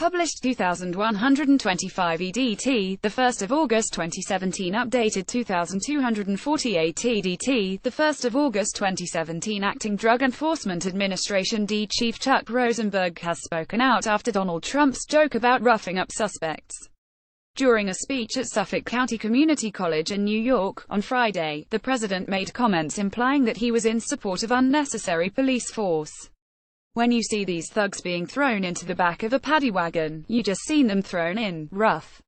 Published 2125 EDT, 1 August 2017. Updated 2248 EDT, 1 August 2017. Acting Drug Enforcement Administration D. Chief Chuck Rosenberg has spoken out after Donald Trump's joke about roughing up suspects. During a speech at Suffolk County Community College in New York, on Friday, the president made comments implying that he was in support of unnecessary police force. "When you see these thugs being thrown into the back of a paddy wagon, you just seen them thrown in, rough.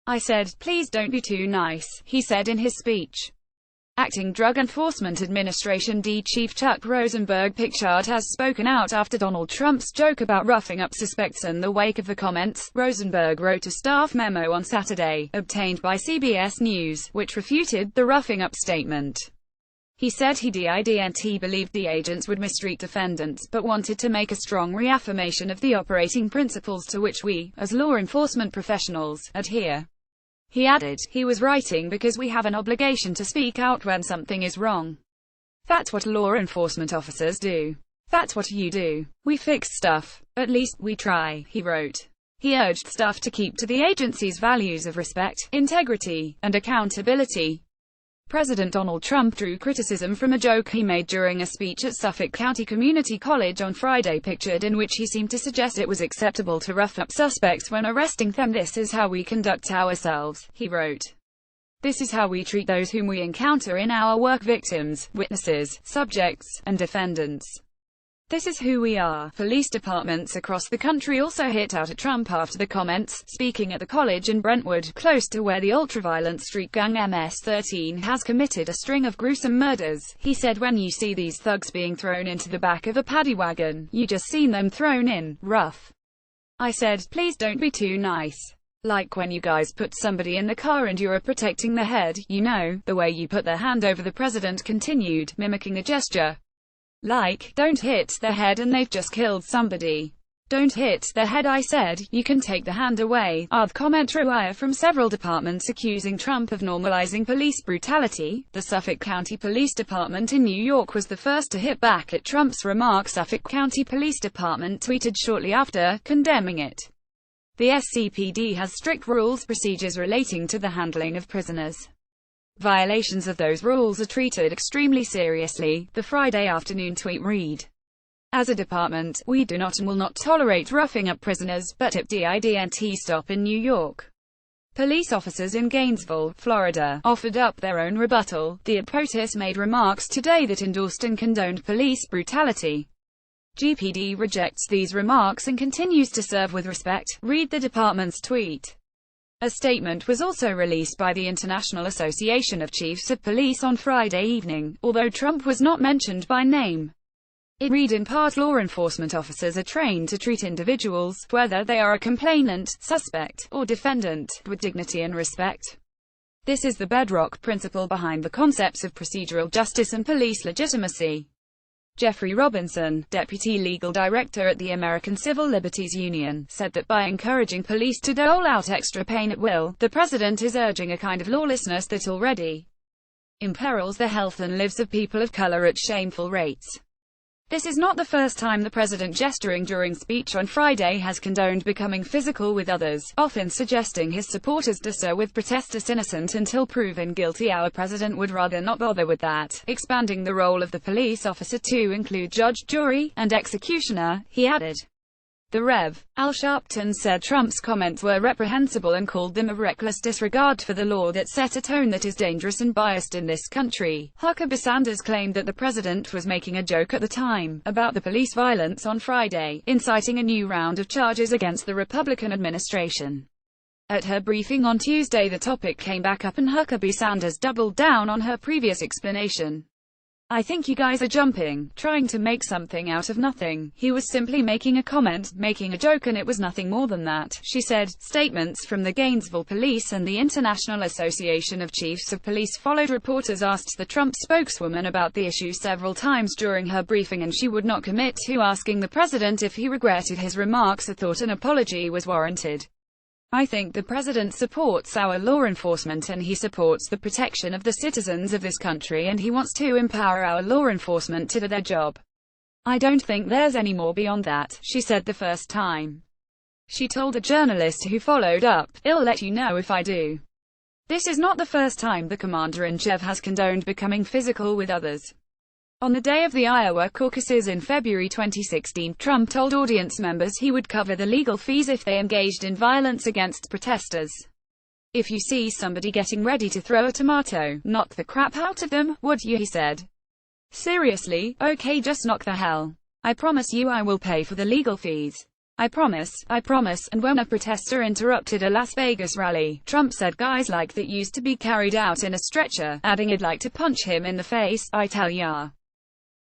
I said, please don't be too nice," he said in his speech. Acting Drug Enforcement Administration D. Chief Chuck Rosenberg Pickchard has spoken out after Donald Trump's joke about roughing up suspects. In the wake of the comments, Rosenberg wrote a staff memo on Saturday, obtained by CBS News, which refuted the roughing up statement. He said he didn't believe the agents would mistreat defendants, but wanted to make a strong reaffirmation of the operating principles to which we, as law enforcement professionals, adhere. He added, he was writing because we have an obligation to speak out when something is wrong. That's what law enforcement officers do. That's what you do. We fix stuff. At least, we try, he wrote. He urged staff to keep to the agency's values of respect, integrity, and accountability. President Donald Trump drew criticism from a joke he made during a speech at Suffolk County Community College on Friday, pictured in which he seemed to suggest it was acceptable to rough up suspects when arresting them. "This is how we conduct ourselves," he wrote. "This is how we treat those whom we encounter in our work: victims, witnesses, subjects, and defendants. This is who we are." Police departments across the country also hit out at Trump after the comments. Speaking at the college in Brentwood, close to where the ultraviolent street gang MS-13 has committed a string of gruesome murders, he said, "When you see these thugs being thrown into the back of a paddy wagon, you just seen them thrown in, rough. I said, please don't be too nice. Like when you guys put somebody in the car and you're protecting the head, you know, the way you put their hand over." The president continued, mimicking a gesture. Like, don't hit their head and they've just killed somebody. Don't hit their head, I said, you can take the hand away. The comment drew ire from several departments accusing Trump of normalizing police brutality. The Suffolk County Police Department in New York was the first to hit back at Trump's remark. Suffolk County Police Department tweeted shortly after, condemning it. The SCPD has strict rules, procedures relating to the handling of prisoners. Violations of those rules are treated extremely seriously, the Friday afternoon tweet read. As a department, we do not and will not tolerate roughing up prisoners, but it didn't stop in New York. Police officers in Gainesville, Florida, offered up their own rebuttal. The POTUS made remarks today that endorsed and condoned police brutality. GPD rejects these remarks and continues to serve with respect, read the department's tweet. A statement was also released by the International Association of Chiefs of Police on Friday evening, although Trump was not mentioned by name. It read in part, law enforcement officers are trained to treat individuals, whether they are a complainant, suspect, or defendant, with dignity and respect. This is the bedrock principle behind the concepts of procedural justice and police legitimacy. Jeffrey Robinson, Deputy Legal Director at the American Civil Liberties Union, said that by encouraging police to dole out extra pain at will, the president is urging a kind of lawlessness that already imperils the health and lives of people of color at shameful rates. This is not the first time the president, gesturing during speech on Friday, has condoned becoming physical with others, often suggesting his supporters do so with protesters innocent until proven guilty. Our president would rather not bother with that, expanding the role of the police officer to include judge, jury, and executioner, he added. The Rev. Al Sharpton said Trump's comments were reprehensible and called them a reckless disregard for the law that set a tone that is dangerous and biased in this country. Huckabee Sanders claimed that the president was making a joke at the time about the police violence on Friday, inciting a new round of charges against the Republican administration. At her briefing on Tuesday, the topic came back up and Huckabee Sanders doubled down on her previous explanation. "I think you guys are jumping, trying to make something out of nothing. He was simply making a comment, making a joke, and it was nothing more than that," she said. Statements from the Gainesville Police and the International Association of Chiefs of Police followed. Reporters asked the Trump spokeswoman about the issue several times during her briefing, and she would not commit to asking the president if he regretted his remarks or thought an apology was warranted. "I think the president supports our law enforcement and he supports the protection of the citizens of this country and he wants to empower our law enforcement to do their job. I don't think there's any more beyond that," she said the first time. She told a journalist who followed up, "I'll let you know if I do." This is not the first time the commander-in-chief has condoned becoming physical with others. On the day of the Iowa caucuses in February 2016, Trump told audience members he would cover the legal fees if they engaged in violence against protesters. "If you see somebody getting ready to throw a tomato, knock the crap out of them, would you?" he said. "Seriously? Okay, just knock the hell. I promise you I will pay for the legal fees. I promise, I promise." And when a protester interrupted a Las Vegas rally, Trump said guys like that used to be carried out in a stretcher, adding, "I'd like to punch him in the face, I tell ya."